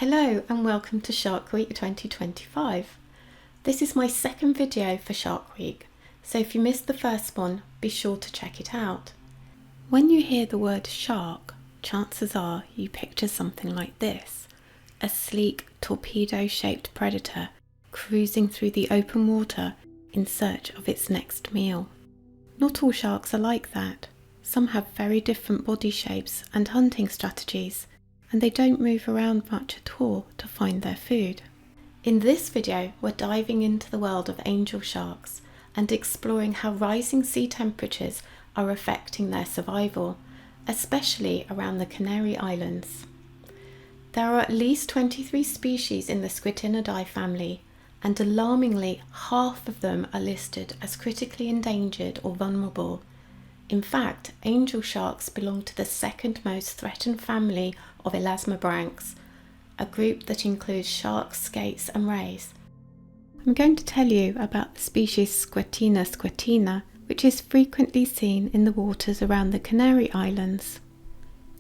Hello and welcome to Shark Week 2025. This is my second video for Shark Week, so if you missed the first one, be sure to check it out. When you hear the word shark, chances are you picture something like this: a sleek, torpedo-shaped predator cruising through the open water in search of its next meal. Not all sharks are like that. Some have very different body shapes and hunting strategies, and they don't move around much at all to find their food. In this video, we're diving into the world of angel sharks and exploring how rising sea temperatures are affecting their survival, especially around the Canary Islands. There are at least 23 species in the Squatina family, and alarmingly, half of them are listed as critically endangered or vulnerable. In fact, angel sharks belong to the second most threatened family of elasmobranchs, a group that includes sharks, skates and rays. I'm going to tell you about the species Squatina, which is frequently seen in the waters around the Canary Islands.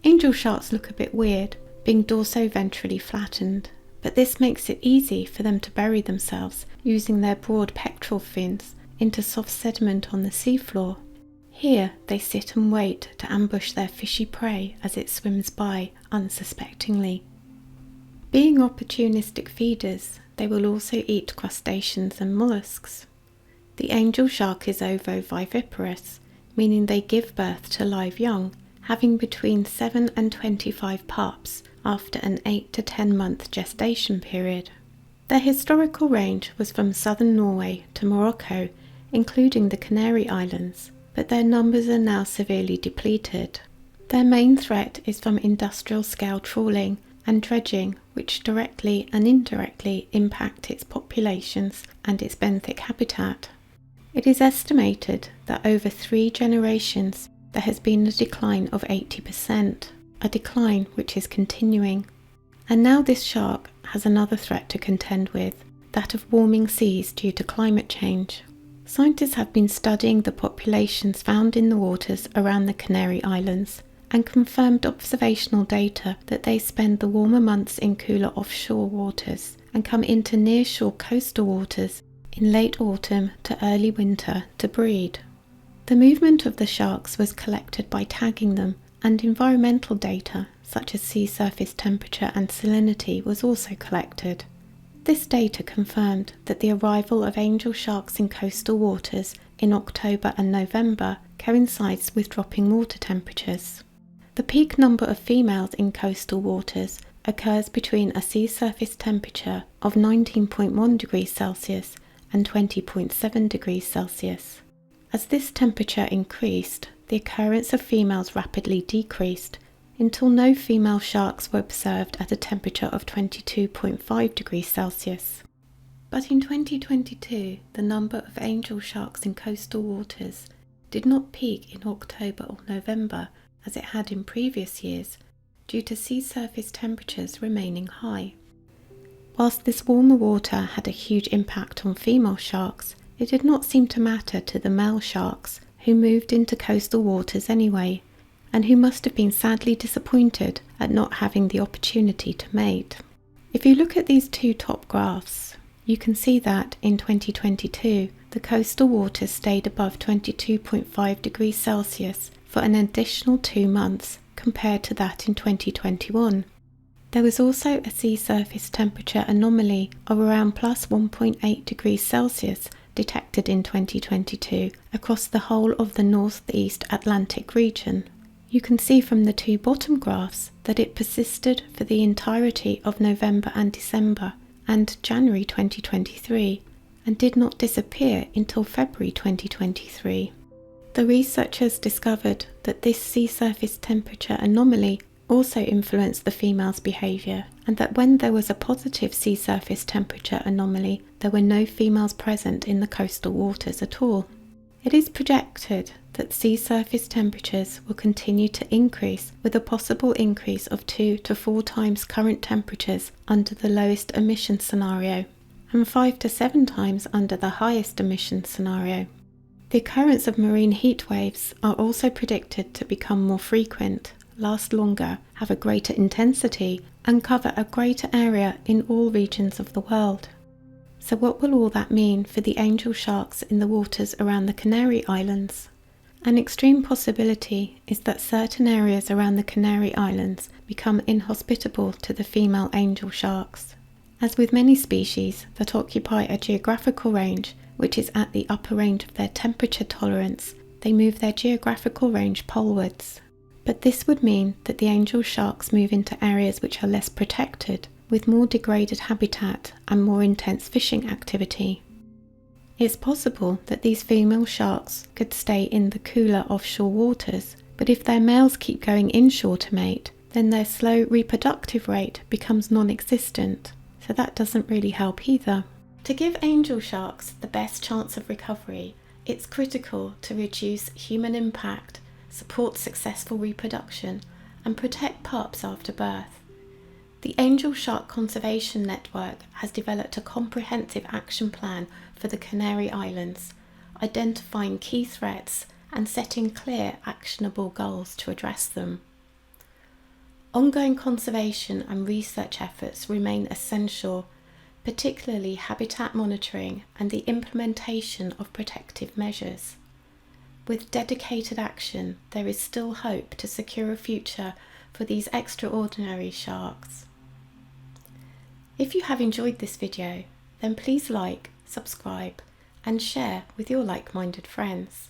Angel sharks look a bit weird, being dorso-ventrally flattened, but this makes it easy for them to bury themselves using their broad pectoral fins into soft sediment on the seafloor. Here they sit and wait to ambush their fishy prey as it swims by unsuspectingly. Being opportunistic feeders, they will also eat crustaceans and mollusks. The angel shark is ovoviviparous, meaning they give birth to live young, having between 7 and 25 pups after an 8 to 10 month gestation period. Their historical range was from southern Norway to Morocco, including the Canary Islands, but their numbers are now severely depleted. Their main threat is from industrial-scale trawling and dredging, which directly and indirectly impact its populations and its benthic habitat. It is estimated that over 3 generations there has been a decline of 80%, a decline which is continuing. And now this shark has another threat to contend with, that of warming seas due to climate change. Scientists have been studying the populations found in the waters around the Canary Islands and confirmed observational data that they spend the warmer months in cooler offshore waters and come into nearshore coastal waters in late autumn to early winter to breed. The movement of the sharks was collected by tagging them, and environmental data such as sea surface temperature and salinity was also collected. This data confirmed that the arrival of angel sharks in coastal waters in October and November coincides with dropping water temperatures. The peak number of females in coastal waters occurs between a sea surface temperature of 19.1 degrees Celsius and 20.7 degrees Celsius. As this temperature increased, the occurrence of females rapidly decreased, until no female sharks were observed at a temperature of 22.5 degrees Celsius. But in 2022, the number of angel sharks in coastal waters did not peak in October or November as it had in previous years, due to sea surface temperatures remaining high. Whilst this warmer water had a huge impact on female sharks, it did not seem to matter to the male sharks, who moved into coastal waters anyway, and who must have been sadly disappointed at not having the opportunity to mate. If you look at these two top graphs, you can see that in 2022, the coastal waters stayed above 22.5 degrees Celsius for an additional 2 months compared to that in 2021. There was also a sea surface temperature anomaly of around plus 1.8 degrees Celsius detected in 2022 across the whole of the northeast Atlantic region. You can see from the two bottom graphs that it persisted for the entirety of November and December and January 2023 and did not disappear until February 2023. The researchers discovered that this sea surface temperature anomaly also influenced the female's behaviour, and that when there was a positive sea surface temperature anomaly, there were no females present in the coastal waters at all. It is projected that sea surface temperatures will continue to increase, with a possible increase of 2 to 4 times current temperatures under the lowest emission scenario, and 5 to 7 times under the highest emission scenario. The occurrence of marine heat waves are also predicted to become more frequent, last longer, have a greater intensity, and cover a greater area in all regions of the world. So what will all that mean for the angel sharks in the waters around the Canary Islands? An extreme possibility is that certain areas around the Canary Islands become inhospitable to the female angel sharks. As with many species that occupy a geographical range which is at the upper range of their temperature tolerance, they move their geographical range polewards. But this would mean that the angel sharks move into areas which are less protected, with more degraded habitat and more intense fishing activity. It's possible that these female sharks could stay in the cooler offshore waters, but if their males keep going inshore to mate, then their slow reproductive rate becomes non-existent, so that doesn't really help either. To give angel sharks the best chance of recovery, it's critical to reduce human impact, support successful reproduction, and protect pups after birth. The Angel Shark Conservation Network has developed a comprehensive action plan for the Canary Islands, identifying key threats and setting clear, actionable goals to address them. Ongoing conservation and research efforts remain essential, particularly habitat monitoring and the implementation of protective measures. With dedicated action, there is still hope to secure a future for these extraordinary sharks. If you have enjoyed this video, then please like, subscribe, and share with your like-minded friends.